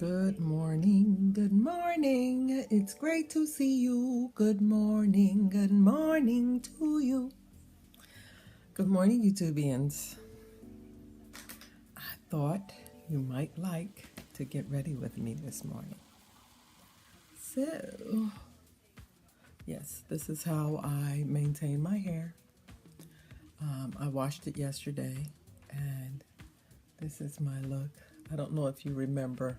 Good morning, good morning. It's great to see you. Good morning to you. Good morning, YouTubians. I thought you might like to get ready with me this morning. So, yes, this is how I maintain my hair. I washed it yesterday, and this is my look. I don't know if you remember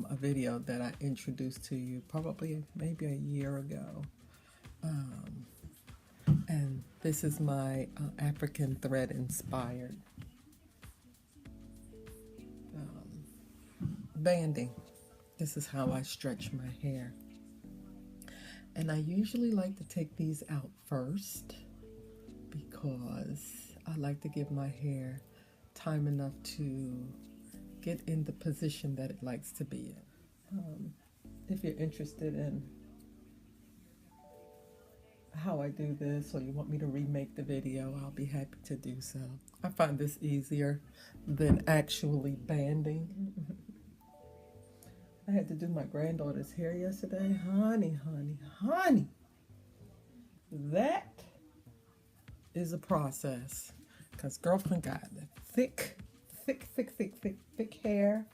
a video that I introduced to you probably maybe a year ago. And this is my African thread inspired banding. This is how I stretch my hair. And I usually like to take these out first because I like to give my hair time enough to get in the position that it likes to be in. If you're interested in how I do this, or you want me to remake the video, I'll be happy to do so. I find this easier than actually banding. I had to do my granddaughter's hair yesterday. Honey. That is a process. Because girlfriend got thick hair.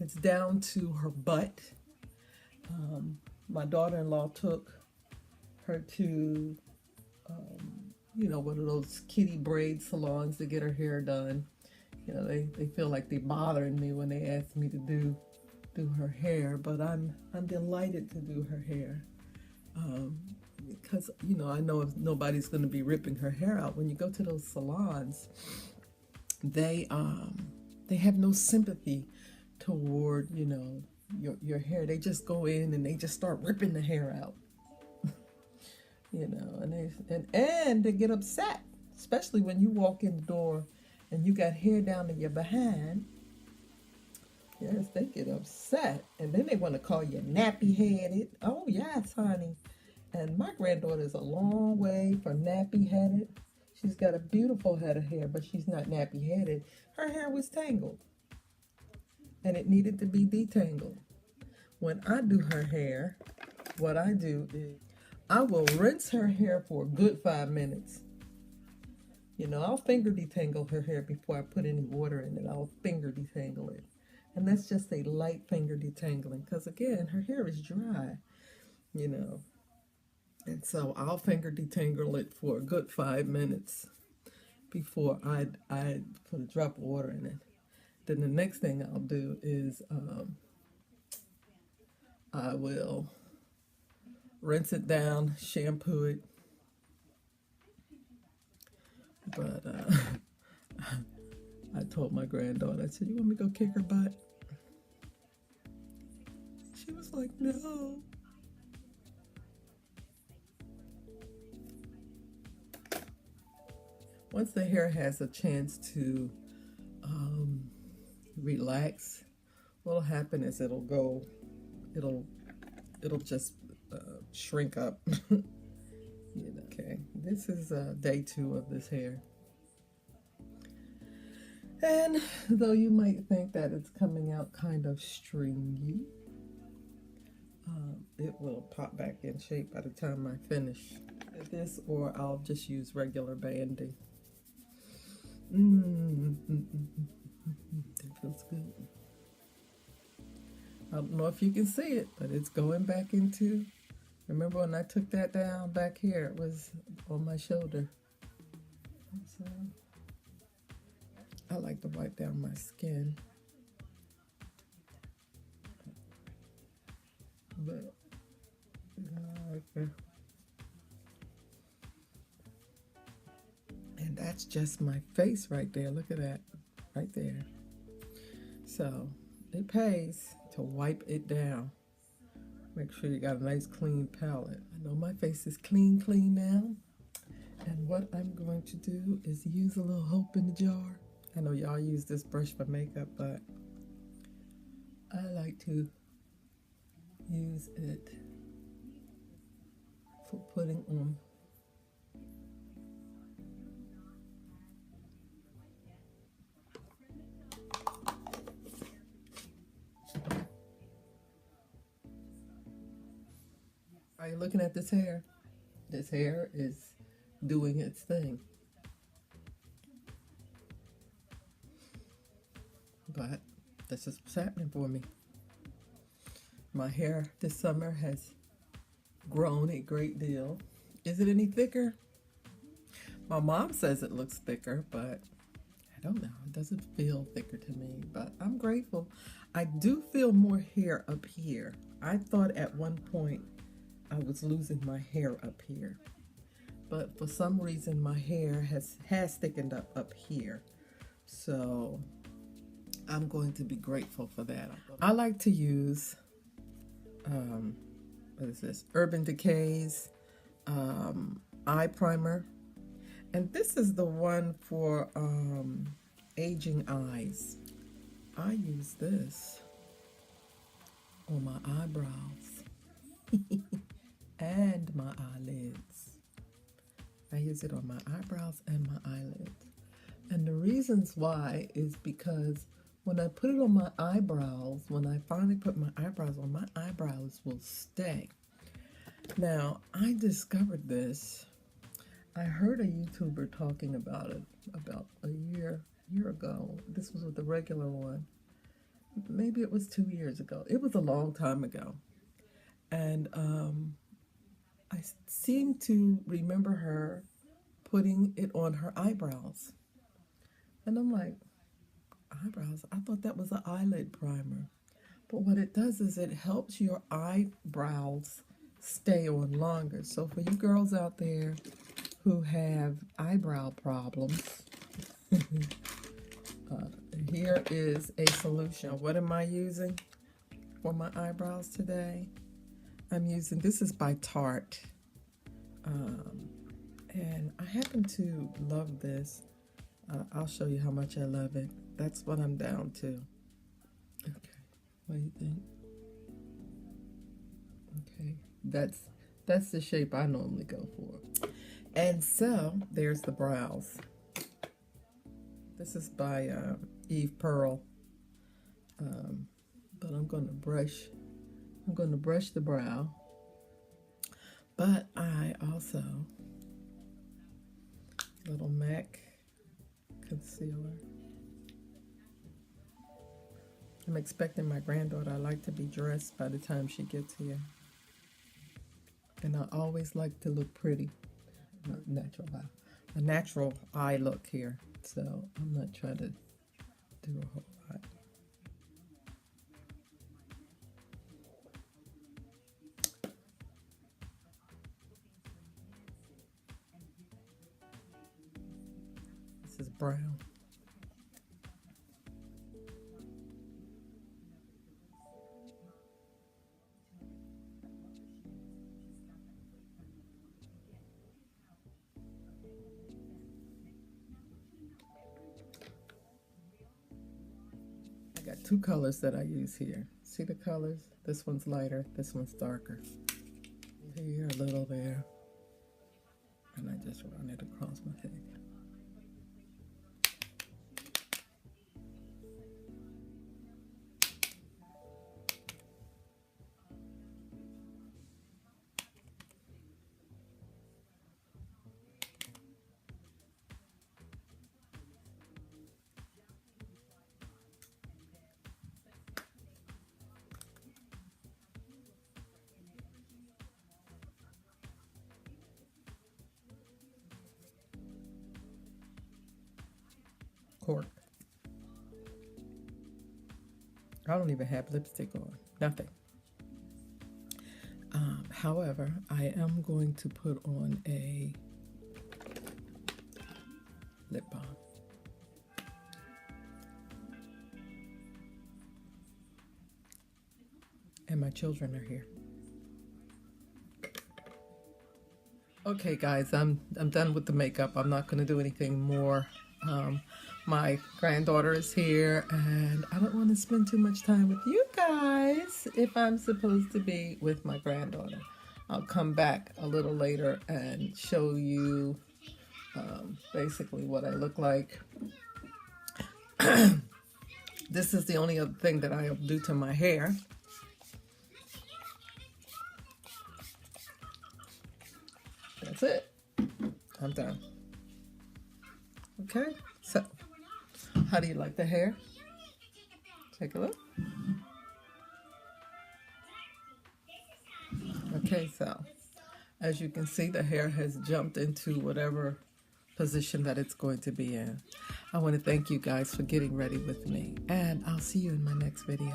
It's down to her butt. My daughter-in-law took her to, one of those kitty braid salons to get her hair done. You know, they feel like they're bothering me when they ask me to do her hair, but I'm delighted to do her hair. Because, I know if nobody's going to be ripping her hair out. When you go to those salons, they have no sympathy toward, your hair. They just go in and they just start ripping the hair out. And they get upset, especially when you walk in the door and you got hair down to your behind. Yes, they get upset, and then they want to call you nappy-headed. Oh, yes, honey. And my granddaughter is a long way from nappy-headed. She's got a beautiful head of hair, but she's not nappy-headed. Her hair was tangled, and it needed to be detangled. When I do her hair, what I do is I will rinse her hair for a good 5 minutes. I'll finger detangle her hair before I put any water in it. I'll finger detangle it. And that's just a light finger detangling because, again, her hair is dry, And so I'll finger detangle it for a good 5 minutes before I put a drop of water in it. Then the next thing I'll do is I will rinse it down, shampoo it. But I told my granddaughter, I said, "You want me to go kick her butt?" She was like, "No." Once the hair has a chance to relax, what'll happen is it'll just shrink up. Okay, this is day 2 of this hair. And though you might think that it's coming out kind of stringy, it will pop back in shape by the time I finish this, or I'll just use regular banding. That feels good. I don't know if you can see it, but it's going back into, remember when I took that down back here, it was on my shoulder. So I like to wipe down my skin. But okay. And that's just my face right there. Look at that. Right there. So it pays to wipe it down. Make sure you got a nice clean palette. I know my face is clean now. And what I'm going to do is use a little hope in the jar. I know y'all use this brush for makeup, but I like to use it for putting on Are you looking at this hair? This hair is doing its thing. But this is what's happening for me. My hair this summer has grown a great deal. Is it any thicker? My mom says it looks thicker, but I don't know. It doesn't feel thicker to me, but I'm grateful. I do feel more hair up here. I thought at one point I was losing my hair up here, but for some reason my hair has thickened up here. So I'm going to be grateful for that. I like to use what is this? Urban Decay's eye primer, and this is the one for aging eyes. I use this on my eyebrows and my eyelids. I use it on my eyebrows and my eyelids. And the reasons why is because when I put it on my eyebrows, when I finally put my eyebrows on, my eyebrows will stay. Now, I discovered this. I heard a YouTuber talking about it about a year ago. This was with the regular one. Maybe it was 2 years ago. It was a long time ago. And I seem to remember her putting it on her eyebrows. And I'm like, eyebrows? I thought that was an eyelid primer. But what it does is it helps your eyebrows stay on longer. So for you girls out there who have eyebrow problems, here is a solution. What am I using for my eyebrows today? I'm using, this is by Tarte. And I happen to love this. I'll show you how much I love it. That's what I'm down to. Okay, what do you think? Okay, that's the shape I normally go for. And so there's the brows. This is by Eve Pearl. But I'm going to brush the brow. But I also, little MAC concealer. I'm expecting my granddaughter. I like to be dressed by the time she gets here. And I always like to look pretty. A natural eye look here. So I'm not trying to do a whole lot. This is brown. I got two colors that I use here. See the colors? This one's lighter, this one's darker. Here, a little there. And I just run it across my head. Cork. I don't even have lipstick on. Nothing. However, I am going to put on a lip balm. And my children are here. Okay, guys, I'm done with the makeup. I'm not going to do anything more. My granddaughter is here, and I don't want to spend too much time with you guys if I'm supposed to be with my granddaughter. I'll come back a little later and show you basically what I look like. This is the only other thing that I'll do to my hair. that's it. I'm done. Okay, so how do you like the hair? Take a look. Okay, so as you can see, the hair has jumped into whatever position that it's going to be in. I want to thank you guys for getting ready with me, and I'll see you in my next video.